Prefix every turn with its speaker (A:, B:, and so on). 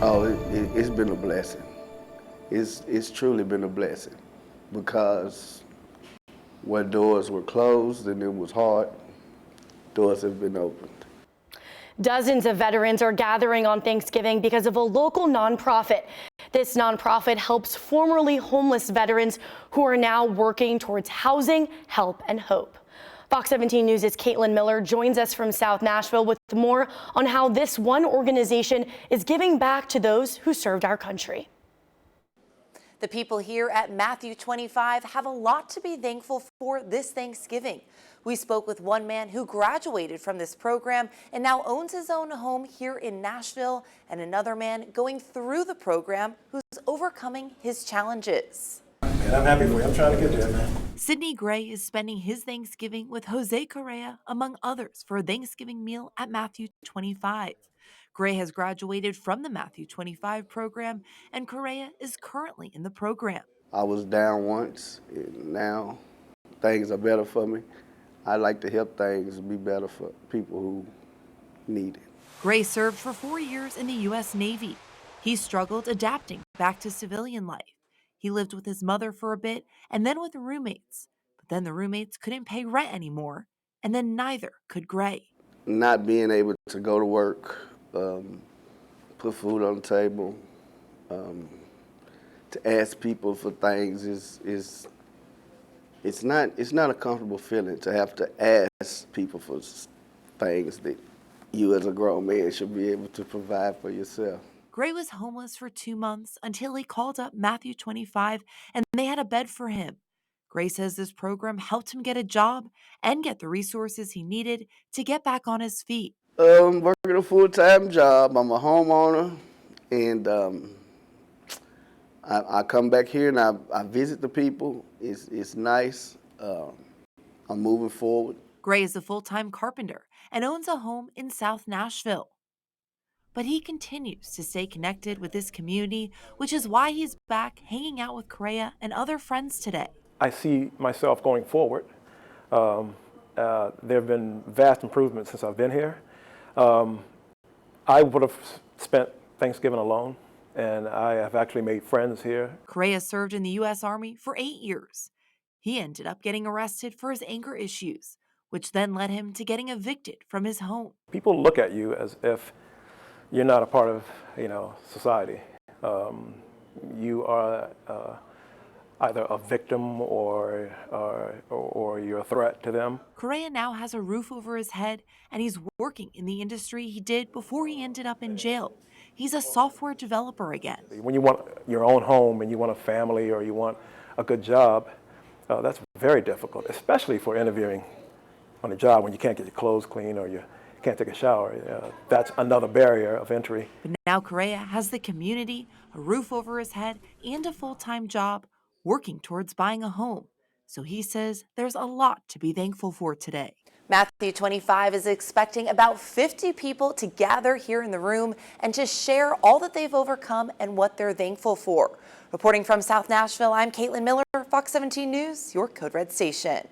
A: Oh, it's been a blessing. It's truly been a blessing because where doors were closed and it was hard, doors have been opened.
B: Dozens of veterans are gathering on Thanksgiving because of a local nonprofit. This nonprofit helps formerly homeless veterans who are now working towards housing, help, and hope. Fox 17 News' Caitlin Miller joins us from South Nashville with more on how this one organization is giving back to those who served our country.
C: The people here at Matthew 25 have a lot to be thankful for this Thanksgiving. We spoke with one man who graduated from this program and now owns his own home here in Nashville, and another man going through the program who's overcoming his challenges.
D: Man, I'm happy for you. I'm trying to get there, man.
C: Sidney Gray is spending his Thanksgiving with Jose Correa, among others, for a Thanksgiving meal at Matthew 25. Gray has graduated from the Matthew 25 program, and Correa is currently in the program.
A: I was down once, and now things are better for me. I like to help things be better for people who need it.
C: Gray served for 4 years in the U.S. Navy. He struggled adapting back to civilian life. He lived with his mother for a bit and then with roommates. But then the roommates couldn't pay rent anymore, and then neither could Gray.
A: Not being able to go to work, put food on the table, to ask people for things it's not a comfortable feeling to have to ask people for things that you as a grown man should be able to provide for yourself.
C: Gray was homeless for 2 months until he called up Matthew 25 and they had a bed for him. Gray says this program helped him get a job and get the resources he needed to get back on his feet.
A: I'm working a full-time job. I'm a homeowner, and I come back here and I visit the people. It's nice. I'm moving forward.
C: Gray is a full-time carpenter and owns a home in South Nashville. But he continues to stay connected with this community, which is why he's back hanging out with Correa and other friends today.
D: I see myself going forward. There have been vast improvements since I've been here. I would have spent Thanksgiving alone, and I have actually made friends here.
C: Correa served in the U.S. Army for 8 years. He ended up getting arrested for his anger issues, which then led him to getting evicted from his home.
D: People look at you as if you're not a part of, society. You are either a victim or you're a threat to them.
C: Correa now has a roof over his head, and he's working in the industry he did before he ended up in jail. He's a software developer again.
D: When you want your own home and you want a family or you want a good job, that's very difficult, especially for interviewing on a job when you can't get your clothes clean or you can't take a shower. That's another barrier of entry.
C: But now Correa has the community, a roof over his head, and a full-time job, working towards buying a home. So he says there's a lot to be thankful for today. Matthew 25 is expecting about 50 people to gather here in the room and to share all that they've overcome and what they're thankful for. Reporting from South Nashville, I'm Caitlin Miller, Fox 17 News, your Code Red station.